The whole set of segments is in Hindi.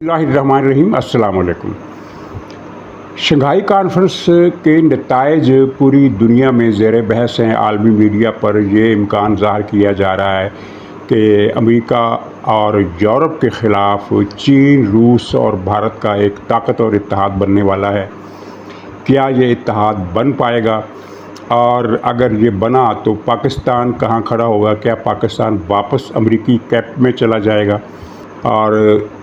बिस्मिल्लाहिर्रहमानिर्रहीम। अस्सलाम वालेकुम। शंघाई कॉन्फ्रेंस के नताइज पूरी दुनिया में ज़ेर बहस हैं। आलमी मीडिया पर यह इम्कान ज़ाहिर किया जा रहा है कि अमेरिका और यूरोप के ख़िलाफ़ चीन, रूस और भारत का एक ताकतवर इत्तेहाद बनने वाला है। क्या ये इत्तेहाद बन पाएगा? और अगर ये बना तो पाकिस्तान कहाँ खड़ा होगा? क्या पाकिस्तान वापस अमेरिकी कैप में चला जाएगा? और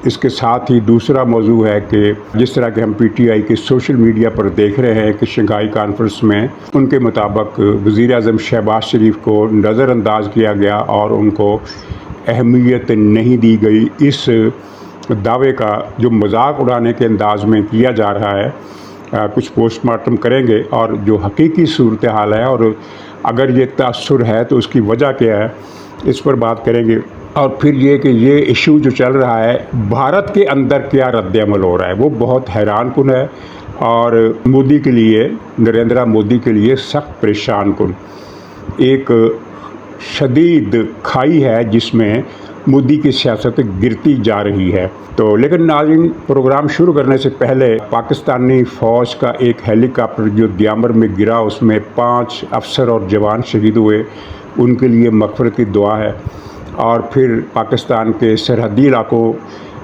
इसके साथ ही दूसरा मौजू है कि जिस तरह के हम PTI के सोशल मीडिया पर देख रहे हैं कि शंघाई कॉन्फ्रेंस में उनके मुताबिक वज़ीर-ए-आज़म शहबाज शरीफ को नज़रअंदाज किया गया और उनको अहमियत नहीं दी गई। इस दावे का जो मजाक उड़ाने के अंदाज में किया जा रहा है, कुछ पोस्टमार्टम करेंगे और जो हकीकी सूरत हाल है और अगर ये तासुर है तो उसकी वजह क्या है, इस पर बात करेंगे। और फिर ये कि ये इशू जो चल रहा है, भारत के अंदर क्या रद्द-ए-अमल हो रहा है, वो बहुत हैरानकुन है और मोदी के लिए, नरेंद्र मोदी के लिए सख्त परेशानकुन एक शदीद खाई है जिसमें मोदी की सियासत गिरती जा रही है। तो लेकिन नाज़रीन, प्रोग्राम शुरू करने से पहले पाकिस्तानी फ़ौज का एक हेलीकॉप्टर जो दियामर में गिरा, उसमें 5 अफसर और जवान शहीद हुए, उनके लिए मग़फ़िरत की दुआ है। और फिर पाकिस्तान के सरहदी इलाकों,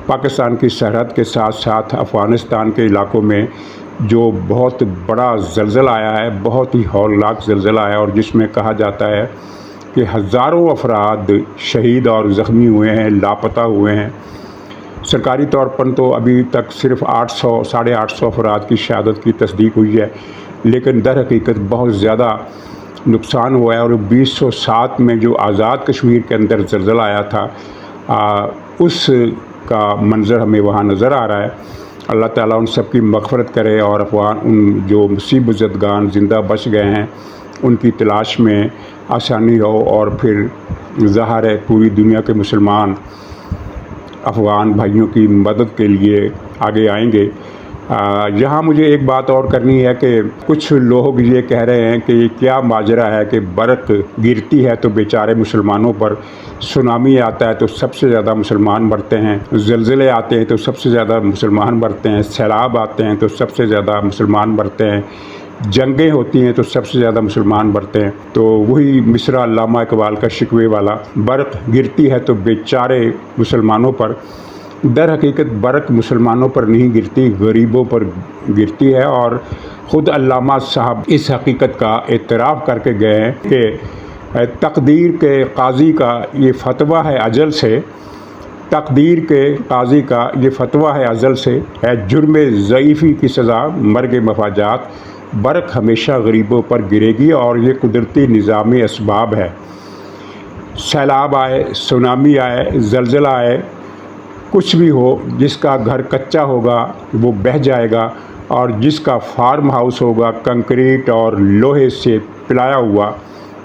पाकिस्तान की सरहद के साथ साथ अफ़गानिस्तान के इलाकों में जो बहुत बड़ा ज़लज़ला आया है, बहुत ही हौलनाक ज़लज़ला आया और जिसमें कहा जाता है कि हज़ारों अफराद शहीद और ज़ख्मी हुए हैं, लापता हुए हैं। सरकारी तौर पर तो अभी तक सिर्फ़ 800 साढ़े 800 अफराद की शहादत की तस्दीक हुई है, लेकिन दर हकीकत बहुत ज़्यादा नुकसान हुआ है। और 2007 में जो आज़ाद कश्मीर के अंदर ज़लज़ला आया था, उस का मंज़र हमें वहाँ नज़र आ रहा है। अल्लाह ताला उन सब की मग़फ़िरत करे और अफ़गान उन जो मुसीबत ज़दगान ज़िंदा बच गए हैं उनकी तलाश में आसानी हो। और फिर ज़ाहिर है पूरी दुनिया के मुसलमान अफ़गान भाइयों की मदद के लिए आगे आएंगे। यहाँ मुझे एक बात और करनी है कि कुछ लोग ये कह रहे हैं कि क्या माजरा है कि बर्फ़ गिरती है तो बेचारे मुसलमानों पर, सुनामी आता है तो सबसे ज़्यादा मुसलमान मरते हैं, ज़लज़ले आते हैं तो सबसे ज़्यादा मुसलमान मरते हैं, सैलाब आते हैं तो सबसे ज़्यादा मुसलमान मरते हैं, जंगें होती हैं तो सबसे ज़्यादा मुसलमान मरते हैं। तो वही मिसरा अल्लामा इकबाल का शिकवे वाला, बर्फ़ गिरती है तो बेचारे मुसलमानों पर। दर हकीकत बर्फ़ मुसलमानों पर नहीं गिरती, गरीबों पर गिरती है। और ख़ुद अल्लामा साहब इस हकीकत का एतराफ़ करके गए हैं कि तकदीर के काज़ी का ये फतवा है अजल से, तकदीर के काज़ी का ये फतवा है अजल से, है जुर्म ज़ईफ़ी की सज़ा मर्ग मफाजात, बर्फ़ हमेशा गरीबों पर गिरेगी और ये कुदरती निज़ामी असबाब है। सैलाब आए, सुनामी आए, ज़लज़ला आए, कुछ भी हो, जिसका घर कच्चा होगा वो बह जाएगा और जिसका फार्म हाउस होगा कंक्रीट और लोहे से पिलाया हुआ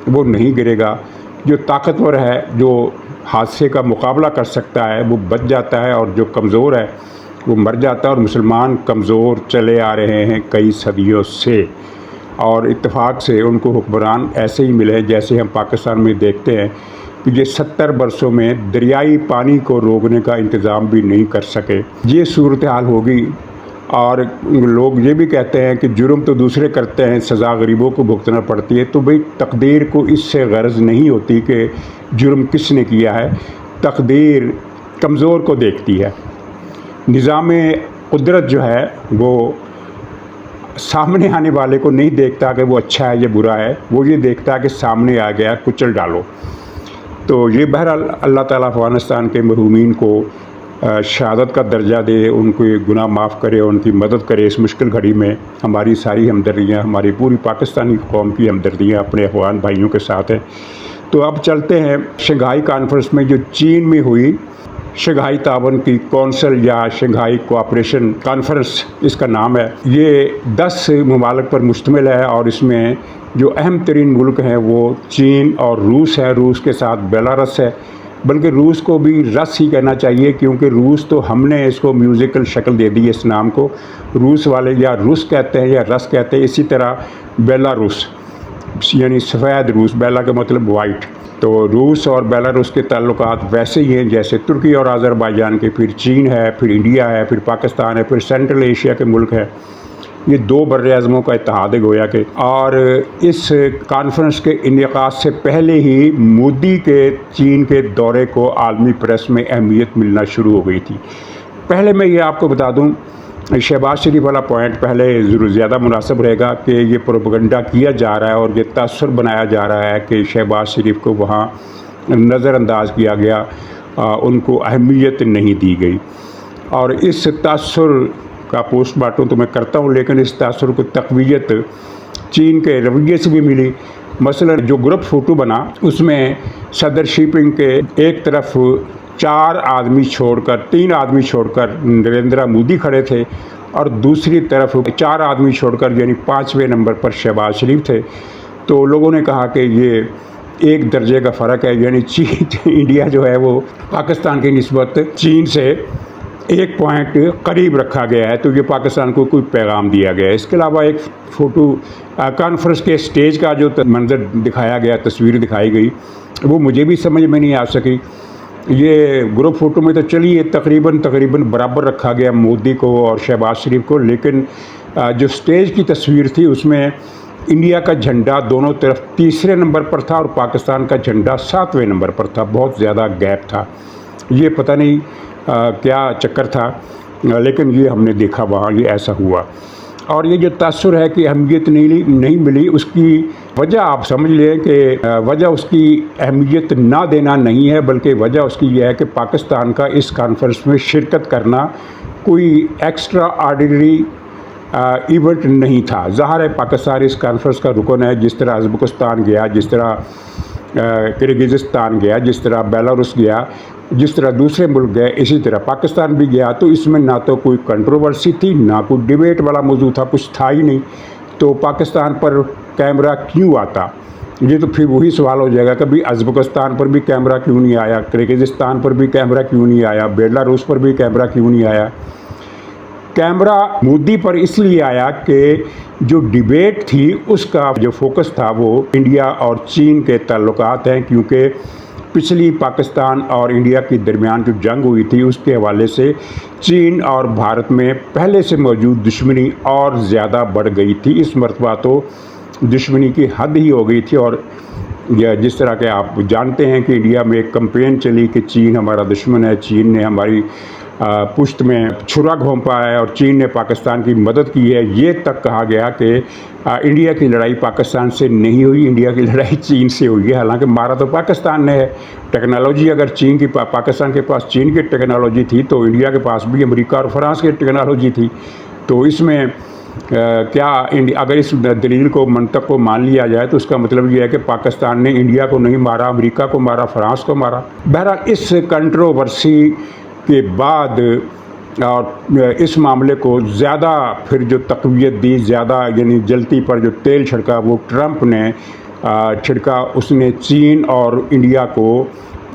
वो नहीं गिरेगा। जो ताकतवर है, जो हादसे का मुकाबला कर सकता है, वो बच जाता है और जो कमज़ोर है वो मर जाता है। और मुसलमान कमज़ोर चले आ रहे हैं कई सदियों से और इत्तेफाक से उनको हुक्मरान ऐसे ही मिले जैसे हम पाकिस्तान में देखते हैं कि ये 70 बरसों में दरियाई पानी को रोकने का इंतज़ाम भी नहीं कर सके। ये सूरत हाल होगी। और लोग ये भी कहते हैं कि जुर्म तो दूसरे करते हैं, सज़ा गरीबों को भुगतना पड़ती है। तो भाई तकदीर को इससे गर्ज़ नहीं होती कि जुर्म किसने किया है, तकदीर कमज़ोर को देखती है। निज़ाम कुदरत जो है वो सामने आने वाले को नहीं देखता कि वो अच्छा है या बुरा है, वो ये देखता है कि सामने आ गया, कुचल डालो। तो ये बहरहाल अल्लाह ताला अफ़गानिस्तान के मरहूमीन को शहादत का दर्जा दे, उनके गुनाह माफ़ करे, उनकी मदद करे इस मुश्किल घड़ी में। हमारी सारी हमदर्दियाँ, हमारी पूरी पाकिस्तानी कौम की हमदर्दियाँ अपने अफ़गान भाइयों के साथ हैं। तो अब चलते हैं शंघाई कॉन्फ्रेंस में जो चीन में हुई, शंघाई तावन की कौंसल या शंघाई कोऑपरेशन कॉन्फ्रेंस इसका नाम है। ये 10 ममालिक पर मुश्तमिल है और इसमें जो अहम तरीन मुल्क हैं वो चीन और रूस है, रूस के साथ बेलारस है, बल्कि रूस को भी रस ही कहना चाहिए क्योंकि रूस तो हमने इसको म्यूज़िकल शक्ल दे दी है इस नाम को। रूस वाले या रूस कहते हैं या रस कहते हैं। इसी तरह बेलारूस यानी सफ़ेद रूस, बेला का मतलब वाइट, तो रूस और बेलारूस के ताल्लुकात वैसे ही हैं जैसे तुर्की और अज़रबैजान के, फिर चीन है, फिर इंडिया है, फिर पाकिस्तान है, फिर सेंट्रल एशिया के मुल्क हैं। ये दो बर्र-ए-आज़मों का इत्तेहाद है गोया के। और इस कॉन्फ्रेंस के इनेकाद से पहले ही मोदी के चीन के दौरे को आलमी प्रेस में अहमियत मिलना शुरू हो गई थी। पहले मैं ये आपको बता दूं, शहबाज शरीफ वाला पॉइंट पहले ज़रूर ज़्यादा मुनासिब रहेगा कि ये प्रोपेगेंडा किया जा रहा है और ये तासुर बनाया जा रहा है कि शहबाज शरीफ को वहाँ नज़रअंदाज किया गया, उनको अहमियत नहीं दी गई। और इस तासुर का पोस्टमार्टम तो मैं करता हूँ, लेकिन इस तासुर को तक़वियत चीन के रवैये से भी मिली। मसलन जो ग्रुप फ़ोटो बना उसमें सदर शीपिंग के एक तरफ 4 आदमी छोड़कर 3 आदमी छोड़कर नरेंद्र मोदी खड़े थे और दूसरी तरफ 4 आदमी छोड़कर यानी 5वें नंबर पर शहबाज शरीफ थे। तो लोगों ने कहा कि ये एक दर्जे का फ़र्क है, यानी चीन इंडिया जो है वो पाकिस्तान की निस्बत चीन से 1 पॉइंट करीब रखा गया है, तो ये पाकिस्तान को कोई पैगाम दिया गया है। इसके अलावा एक फ़ोटो कॉन्फ्रेंस के स्टेज का जो मंज़र दिखाया गया, तस्वीर दिखाई गई, वो मुझे भी समझ में नहीं आ सकी। ये ग्रुप फ़ोटो में तो चलिए तकरीबन बराबर रखा गया मोदी को और शहबाज शरीफ को, लेकिन जो स्टेज की तस्वीर थी उसमें इंडिया का झंडा दोनों तरफ 3रे नंबर पर था और पाकिस्तान का झंडा 7वें नंबर पर था। बहुत ज़्यादा गैप था। ये पता नहीं क्या चक्कर था, लेकिन ये हमने देखा वहाँ ये ऐसा हुआ। और ये जो तासुर है कि अहमियत नहीं मिली, उसकी वजह आप समझ लें कि वजह उसकी अहमियत ना देना नहीं है, बल्कि वजह उसकी यह है कि पाकिस्तान का इस कॉन्फ्रेंस में शिरकत करना कोई एक्स्ट्रा ऑर्डिनरी इवेंट नहीं था। ज़ाहिर है पाकिस्तान इस कॉन्फ्रेंस का रुकन है, जिस तरह उज़्बेकिस्तान गया, जिस तरह किर्गिज़स्तान गया, जिस तरह बेलारूस गया, जिस तरह दूसरे मुल्क गए, इसी तरह पाकिस्तान भी गया। तो इसमें ना तो कोई कंट्रोवर्सी थी, ना कोई डिबेट वाला मौजू था, कुछ था ही नहीं। तो पाकिस्तान पर कैमरा क्यों आता? ये तो फिर वही सवाल हो जाएगा, कभी उज़्बेकिस्तान पर भी कैमरा क्यों नहीं आया, किर्गिज़स्तान पर भी कैमरा क्यों नहीं आया, बेलारूस पर भी कैमरा क्यों नहीं आया। कैमरा मोदी पर इसलिए आया कि जो डिबेट थी उसका जो फोकस था वो इंडिया और चीन के ताल्लुकात हैं, क्योंकि पिछली पाकिस्तान और इंडिया के दरमियान जो जंग हुई थी उसके हवाले से चीन और भारत में पहले से मौजूद दुश्मनी और ज़्यादा बढ़ गई थी। इस मरतबा तो दुश्मनी की हद ही हो गई थी। और जिस तरह के आप जानते हैं कि इंडिया में एक कैंपेन चली कि चीन हमारा दुश्मन है, चीन ने हमारी पुश्त में छुरा घोंपा है और चीन ने पाकिस्तान की मदद की है। ये तक कहा गया कि इंडिया की लड़ाई पाकिस्तान से नहीं हुई, इंडिया की लड़ाई चीन से हुई है। हालांकि मारा तो पाकिस्तान ने है। टेक्नोलॉजी अगर चीन की पाकिस्तान के पास चीन की टेक्नोलॉजी थी तो इंडिया के पास भी अमेरिका और फ्रांस की टेक्नोलॉजी थी। तो इसमें क्या अगर इस दलील को मंतक को मान लिया जाए तो उसका मतलब ये है कि पाकिस्तान ने इंडिया को नहीं मारा, अमेरिका को मारा, फ्रांस को मारा। बहरहाल इस कंट्रोवर्सी के बाद और इस मामले को ज़्यादा फिर जो तक़वियत दी, ज़्यादा यानी जलती पर जो तेल छिड़का वो ट्रंप ने छिड़का। उसने चीन और इंडिया को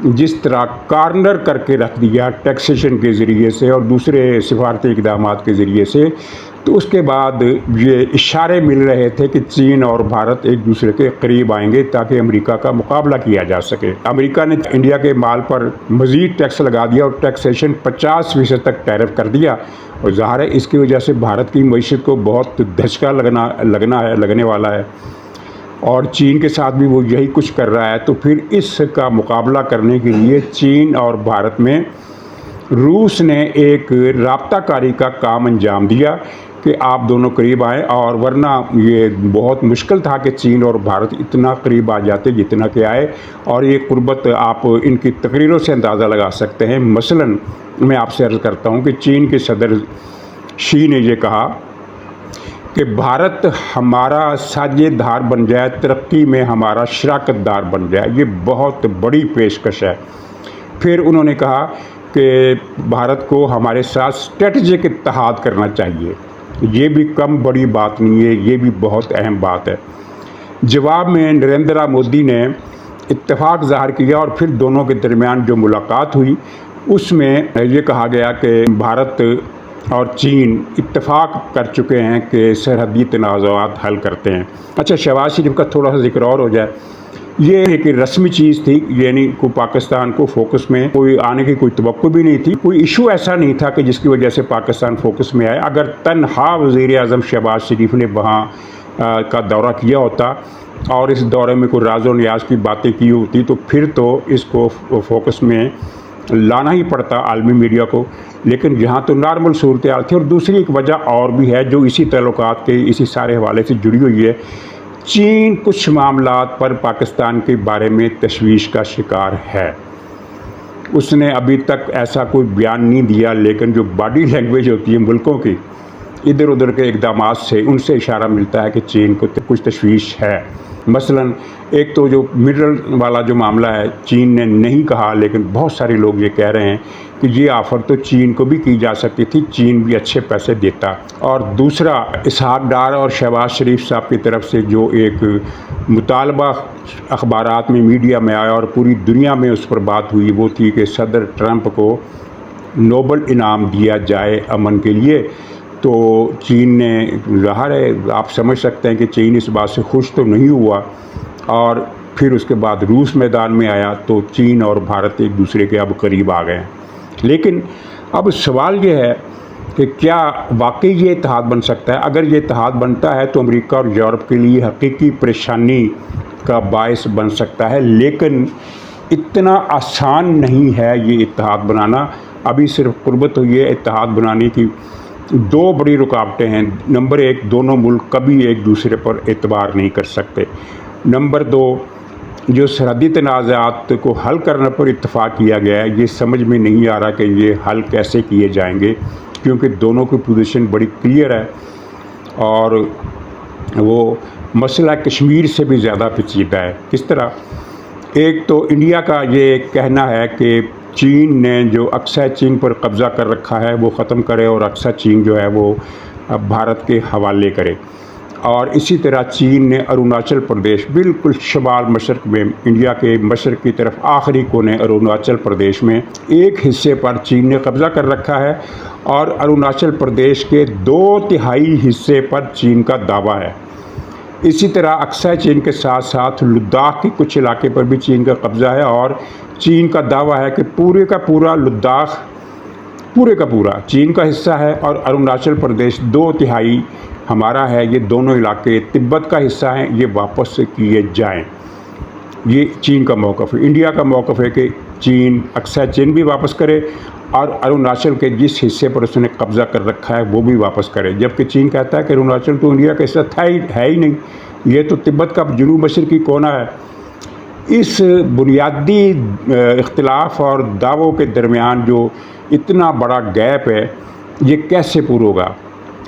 जिस तरह कार्नर करके रख दिया टैक्सेशन के ज़रिए से और दूसरे सिफारती इक़दाम के ज़रिए से, तो उसके बाद ये इशारे मिल रहे थे कि चीन और भारत एक दूसरे के करीब आएंगे ताकि अमेरिका का मुकाबला किया जा सके। अमेरिका ने इंडिया के माल पर मज़ीद टैक्स लगा दिया और टैक्सेशन 50% तक टैरिफ कर दिया। और ज़ाहिर है इसकी वजह से भारत की मईशत को बहुत धचका लगने वाला है और चीन के साथ भी वो यही कुछ कर रहा है। तो फिर इसका मुकाबला करने के लिए चीन और भारत में रूस ने एक राब्ताकारी का काम अंजाम दिया कि आप दोनों करीब आएँ, और वरना ये बहुत मुश्किल था कि चीन और भारत इतना करीब आ जाते जितना कि आए। और ये कुर्बत आप इनकी तकरीरों से अंदाज़ा लगा सकते हैं। मसलन मैं आपसे अर्ज़ करता हूँ कि चीन के सदर शी ने ये कहा कि भारत हमारा साझेदार बन जाए, तरक्की में हमारा शराकतदार बन जाए। ये बहुत बड़ी पेशकश है। फिर उन्होंने कहा कि भारत को हमारे साथ स्ट्रेटजिक इत्तेहाद करना चाहिए। ये भी कम बड़ी बात नहीं है, ये भी बहुत अहम बात है। जवाब में नरेंद्र मोदी ने इत्तेफाक ज़ाहिर किया और फिर दोनों के दरमियान जो मुलाकात हुई उसमें ये कहा गया कि भारत और चीन इत्तेफाक कर चुके हैं कि सरहदी तनाज़ात हल करते हैं। अच्छा, शहबाज शरीफ का थोड़ा सा जिक्र और हो जाए। ये एक रस्मी चीज़ थी, यानी को पाकिस्तान को फोकस में कोई आने की कोई तवक्को भी नहीं थी। कोई इशू ऐसा नहीं था कि जिसकी वजह से पाकिस्तान फोकस में आए। अगर तन्हा वज़ीर आज़म शहबाज शरीफ ने वहाँ का दौरा किया होता और इस दौरे में कोई राज़ो नियाज़ की बातें की होती तो फिर तो इसको फोकस में लाना ही पड़ता आलमी मीडिया को। लेकिन यहाँ तो नॉर्मल सूरत हाल थी। और दूसरी एक वजह और भी है जो इसी ताल्लुकात के इसी सारे हवाले से जुड़ी हुई है। चीन कुछ मामलात पर पाकिस्तान के बारे में तशवीश का शिकार है। उसने अभी तक ऐसा कोई बयान नहीं दिया, लेकिन जो बॉडी लैंग्वेज होती है मुल्कों की इधर उधर के इक़दामात से, उनसे इशारा मिलता है कि चीन को कुछ तशवीश है। मसलन एक तो जो मिडल वाला जो मामला है चीन ने नहीं कहा, लेकिन बहुत सारे लोग ये कह रहे हैं कि ये ऑफ़र तो चीन को भी की जा सकती थी, चीन भी अच्छे पैसे देता। और दूसरा, इसहाक डार और शहबाज शरीफ साहब की तरफ से जो एक मुतालबा अखबारात में मीडिया में आया और पूरी दुनिया में उस पर बात हुई, वो थी कि सदर ट्रंप को नोबल इनाम दिया जाए अमन के लिए। तो चीन ने, ज़ाहिर है आप समझ सकते हैं कि चीन इस बात से खुश तो नहीं हुआ। और फिर उसके बाद रूस मैदान में आया तो चीन और भारत एक दूसरे के अब करीब आ गए। लेकिन अब सवाल ये है कि क्या वाकई ये इत्तेहाद बन सकता है? अगर ये इत्तेहाद बनता है तो अमेरिका और यूरोप के लिए हकीकी परेशानी का बायस बन सकता है। लेकिन इतना आसान नहीं है ये इत्तेहाद बनाना। अभी सिर्फ कुर्बत हुई है। इत्तेहाद बनाने की दो बड़ी रुकावटें हैं। नंबर एक, दोनों मुल्क कभी एक दूसरे पर एतबार नहीं कर सकते। नंबर दो, जो सरहदी तनाज़ात को हल करने पर इत्तफ़ाक़ किया गया है, ये समझ में नहीं आ रहा कि ये हल कैसे किए जाएंगे, क्योंकि दोनों की पोजीशन बड़ी क्लियर है और वो मसला कश्मीर से भी ज़्यादा पेचीदा है। किस तरह? एक तो इंडिया का ये कहना है कि चीन ने जो अक्सा चीन पर कब्ज़ा कर रखा है वो ख़त्म करे और अक्सा चीन जो है वो भारत के हवाले करे। और इसी तरह चीन ने अरुणाचल प्रदेश, बिल्कुल शमाल मशरक़ में, इंडिया के मशरक़ की तरफ आखिरी कोने अरुणाचल प्रदेश में एक हिस्से पर चीन ने कब्ज़ा कर रखा है और अरुणाचल प्रदेश के 2/3 हिस्से पर चीन का दावा है। इसी तरह अक्सा चीन के साथ साथ लद्दाख के कुछ इलाके पर भी चीन का कब्ज़ा है और चीन का दावा है कि पूरे का पूरा लद्दाख पूरे का पूरा चीन का हिस्सा है और अरुणाचल प्रदेश 2/3 हमारा है। ये दोनों इलाके तिब्बत का हिस्सा हैं, ये वापस से किए जाएं। ये चीन का मौक़िफ़ है। इंडिया का मौक़िफ़ है कि चीन अक्सा चीन भी वापस करे और अरुणाचल के जिस हिस्से पर उसने कब्ज़ा कर रखा है वो भी वापस करे। जबकि चीन कहता है कि अरुणाचल तो इंडिया का हिस्सा है ही नहीं, ये तो तिब्बत का जनूब मशरक़ी कोना है। इस बुनियादी इख्तिलाफ और दावों के दरमियान जो इतना बड़ा गैप है, ये कैसे पूरा होगा?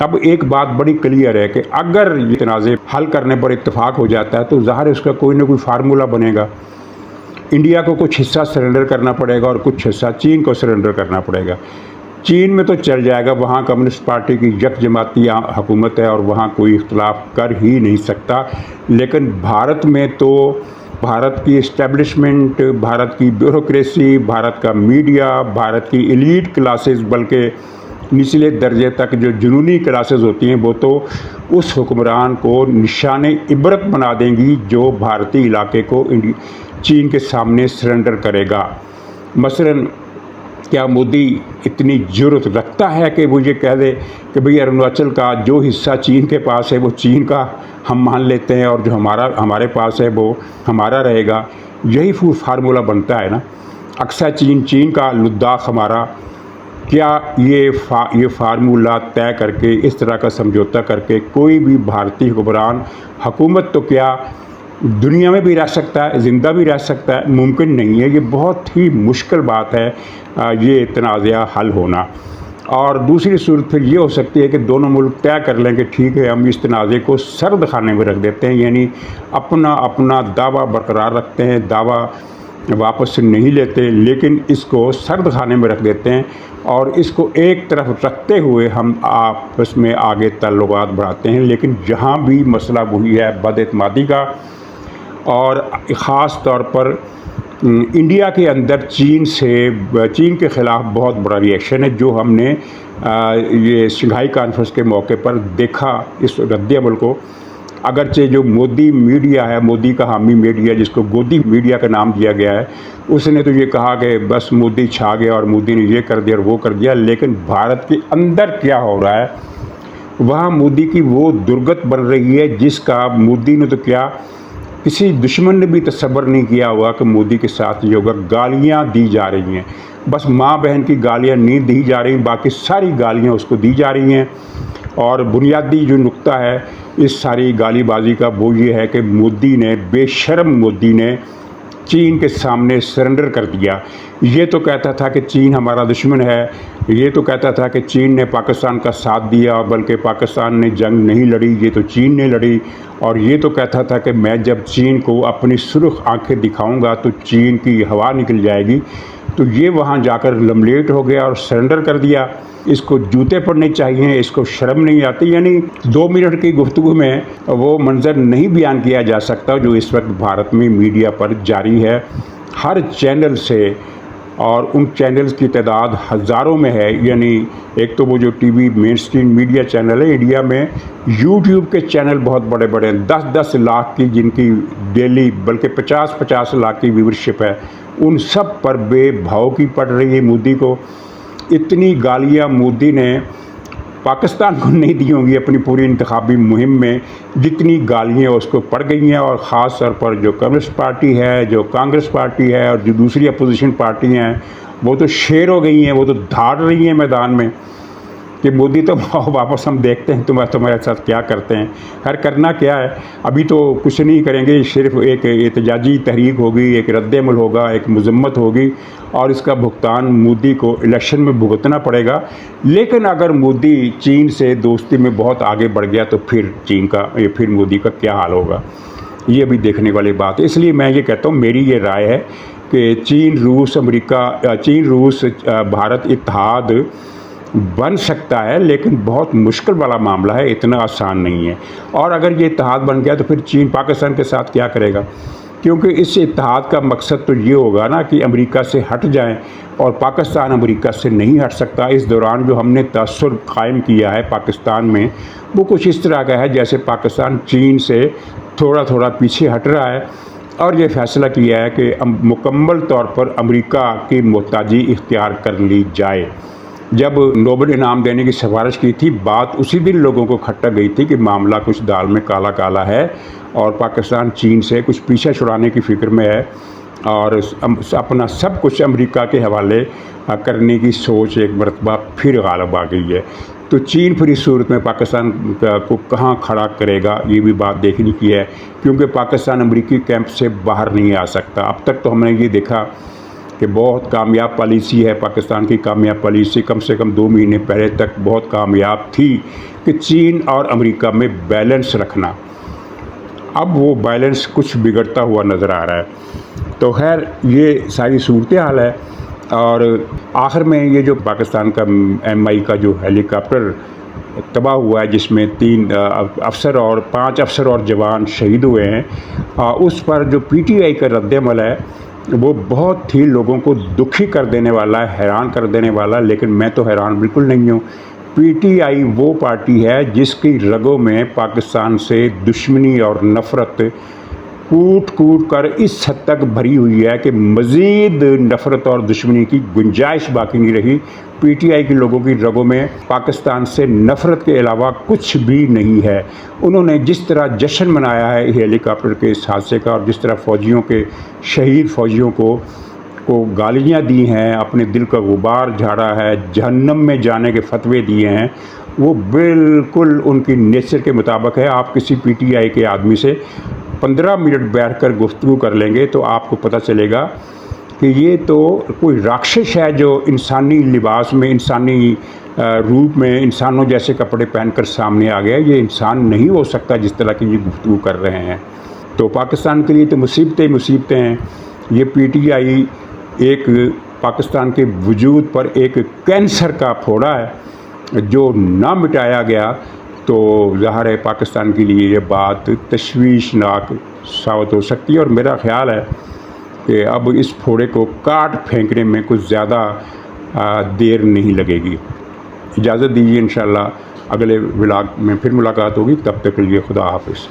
अब एक बात बड़ी क्लियर है कि अगर ये तनाज़े हल करने पर इत्तेफाक हो जाता है तो ज़ाहिर है उसका कोई ना कोई फार्मूला बनेगा। इंडिया को कुछ हिस्सा सरेंडर करना पड़ेगा और कुछ हिस्सा चीन को सरेंडर करना पड़ेगा। चीन में तो चल जाएगा, वहाँ कम्युनिस्ट पार्टी की यकजमाती हुकूमत है और वहाँ कोई इख्तिलाफ कर ही नहीं सकता। लेकिन भारत में तो भारत की इस्टेब्लिशमेंट, भारत की ब्यूरोक्रेसी, भारत का मीडिया, भारत की एलीट क्लासेस, बल्कि निचले दर्जे तक जो जुनूनी क्लासेस होती हैं, वो तो उस हुक्मरान को निशाने इबरत बना देंगी जो भारतीय इलाके को चीन के सामने सरेंडर करेगा। मसलन क्या मोदी इतनी ज़रूरत रखता है कि वो ये कह दे कि भाई अरुणाचल का जो हिस्सा चीन के पास है वो चीन का हम मान लेते हैं और जो हमारे पास है वो हमारा रहेगा? यही फार्मूला बनता है ना। अक्सा चीन का, लद्दाख हमारा। क्या ये फार्मूला तय करके, इस तरह का समझौता करके कोई भी भारतीय हुक्मरान, हुकूमत तो क्या दुनिया में भी रह सकता है, ज़िंदा भी रह सकता है? मुमकिन नहीं है। ये बहुत ही मुश्किल बात है ये तनाज़ा हल होना। और दूसरी सूरत फिर ये हो सकती है कि दोनों मुल्क तय कर लें कि ठीक है, हम इस तनाज़े को सर्द खाने में रख देते हैं, यानी अपना दावा बरकरार रखते हैं, दावा वापस नहीं लेते, लेकिन इसको सर्द खाने में रख देते हैं और इसको एक तरफ रखते हुए हम आपस में आगे ताल्लुकात बढ़ाते हैं। लेकिन जहाँ भी मसला वही है बदएतमादी का, और ख़ास तौर पर इंडिया के अंदर चीन के ख़िलाफ़ बहुत बड़ा रिएक्शन है, जो हमने ये शंघाई कॉन्फ्रेंस के मौके पर देखा इस रद्द-ए-अमल को अगरचे जो मोदी मीडिया है, मोदी का हामी मीडिया जिसको गोदी मीडिया का नाम दिया गया है, उसने तो ये कहा कि बस मोदी छा गया और मोदी ने ये कर दिया और वो कर दिया। लेकिन भारत के अंदर क्या हो रहा है, वहाँ मोदी की वो दुर्गत बन रही है जिसका मोदी ने तो क्या, किसी दुश्मन ने भी तसव्वुर नहीं किया हुआ कि मोदी के साथ ये होगा। गालियाँ दी जा रही हैं, बस माँ बहन की गालियाँ नहीं दी जा रही, बाकी सारी गालियाँ उसको दी जा रही हैं। और बुनियादी जो नुक्ता है इस सारी गालीबाजी का वो ये है कि मोदी ने, बेशर्म मोदी ने चीन के सामने सरेंडर कर दिया। ये तो कहता था कि चीन हमारा दुश्मन है, ये तो कहता था कि चीन ने पाकिस्तान का साथ दिया, बल्कि पाकिस्तान ने जंग नहीं लड़ी, ये तो चीन ने लड़ी। और ये तो कहता था कि मैं जब चीन को अपनी सुर्ख आंखें दिखाऊंगा तो चीन की हवा निकल जाएगी। तो ये वहाँ जाकर लमलेट हो गया और सरेंडर कर दिया। इसको जूते पड़ने चाहिए, इसको शर्म नहीं आती। यानी 2 मिनट की गुफ्तगू में वो मंज़र नहीं बयान किया जा सकता जो इस वक्त भारत में मीडिया पर जारी है, हर चैनल से। और उन चैनल्स की तादाद हज़ारों में है। यानी एक तो वो जो TV main stream media channel है इंडिया में, यूट्यूब के चैनल बहुत बड़े बड़े हैं, 10-10 लाख की जिनकी डेली, बल्कि 50-50 लाख की व्यूवरशिप है। उन सब पर बेभाव की पड़ रही है मोदी को। इतनी गालियाँ मोदी ने पाकिस्तान को नहीं दी होंगी अपनी पूरी इंतखाबी मुहिम में, जितनी गालियाँ उसको पड़ गई हैं। और ख़ास तौर पर जो कम्युनिस्ट पार्टी है, जो कांग्रेस पार्टी है और जो दूसरी अपोजिशन पार्टी हैं, वो तो शेर हो गई हैं, वो तो धाड़ रही हैं मैदान में कि मोदी तो वापस हम देखते हैं तुम्हारे साथ क्या करते हैं। खैर करना क्या है, अभी तो कुछ नहीं करेंगे, सिर्फ एक एहतजाजी तहरीक होगी, एक रद्द-ए-अमल होगा, एक मजम्मत होगी और इसका भुगतान मोदी को इलेक्शन में भुगतना पड़ेगा। लेकिन अगर मोदी चीन से दोस्ती में बहुत आगे बढ़ गया तो फिर मोदी का क्या हाल होगा, ये अभी देखने वाली बात है। इसलिए मैं ये कहता हूँ, मेरी ये राय है कि चीन रूस भारत इत्तेहाद बन सकता है, लेकिन बहुत मुश्किल वाला मामला है, इतना आसान नहीं है। और अगर ये इत्तेहाद बन गया तो फिर चीन पाकिस्तान के साथ क्या करेगा, क्योंकि इस इत्तेहाद का मकसद तो ये होगा ना कि अमेरिका से हट जाएं, और पाकिस्तान अमेरिका से नहीं हट सकता। इस दौरान जो हमने तअस्सुर कायम किया है पाकिस्तान में, वो कुछ इस तरह का है जैसे पाकिस्तान चीन से थोड़ा थोड़ा पीछे हट रहा है और ये फ़ैसला किया है कि मुकम्मल तौर पर अमेरिका की मोहताजी इख्तियार कर ली जाए। जब नोबेल इनाम देने की सिफारिश की थी, बात उसी दिन लोगों को खटक गई थी कि मामला कुछ दाल में काला काला है और पाकिस्तान चीन से कुछ पीछा छुड़ाने की फ़िक्र में है और अपना सब कुछ अमेरिका के हवाले करने की सोच एक मरतबा फिर गालिब आ गई है। तो चीन फिर इस सूरत में पाकिस्तान को कहाँ खड़ा करेगा, ये भी बात देखने की है, क्योंकि पाकिस्तान अमेरिकी कैंप से बाहर नहीं आ सकता। अब तक तो हमने ये देखा कि बहुत कामयाब पॉलिसी है पाकिस्तान की। कामयाब पॉलिसी कम से कम 2 महीने पहले तक बहुत कामयाब थी कि चीन और अमेरिका में बैलेंस रखना। अब वो बैलेंस कुछ बिगड़ता हुआ नज़र आ रहा है। तो खैर ये सारी सूरत हाल है। और आखिर में ये जो पाकिस्तान का MI का जो हेलीकॉप्टर तबाह हुआ है, जिसमें 3 अफसर और 5 अफसर और जवान शहीद हुए हैं, उस पर जो PTI का रद्द-ए-अमल है वो बहुत ही लोगों को दुखी कर देने वाला है, हैरान कर देने वाला। लेकिन मैं तो हैरान बिल्कुल नहीं हूँ। PTI वो पार्टी है जिसकी रगों में पाकिस्तान से दुश्मनी और नफ़रत कूट कूट कर इस हद तक भरी हुई है कि मज़ीद नफ़रत और दुश्मनी की गुंजाइश बाकी नहीं रही। PTI के लोगों की रगों में पाकिस्तान से नफ़रत के अलावा कुछ भी नहीं है। उन्होंने जिस तरह जश्न मनाया है हेलीकॉप्टर के इस हादसे का, और जिस तरह फ़ौजियों के, शहीद फ़ौजियों को गालियाँ दी हैं, अपने दिल का गुबार झाड़ा है, जहन्नम में जाने के फतवे दिए हैं, वो बिल्कुल उनकी नेचर के मुताबिक है। आप किसी PTI के आदमी से 15 मिनट बैठकर गुफ्तगू कर लेंगे तो आपको पता चलेगा कि ये तो कोई राक्षस है जो इंसानी लिबास में, इंसानी रूप में, इंसानों जैसे कपड़े पहनकर सामने आ गया। ये इंसान नहीं हो सकता जिस तरह की ये गुफ्तगू कर रहे हैं। तो पाकिस्तान के लिए तो मुसीबतें हैं। ये PTI एक पाकिस्तान के वजूद पर एक कैंसर का फोड़ा है जो ना मिटाया गया तो ज़ाहिर है पाकिस्तान के लिए ये बात तशवीशनाक साबित हो सकती है। और मेरा ख़्याल है कि अब इस फोड़े को काट फेंकने में कुछ ज़्यादा देर नहीं लगेगी। इजाज़त दीजिए, इंशाअल्लाह अगले व्लॉग में फिर मुलाकात होगी। तब तक के लिए खुदा हाफिज़।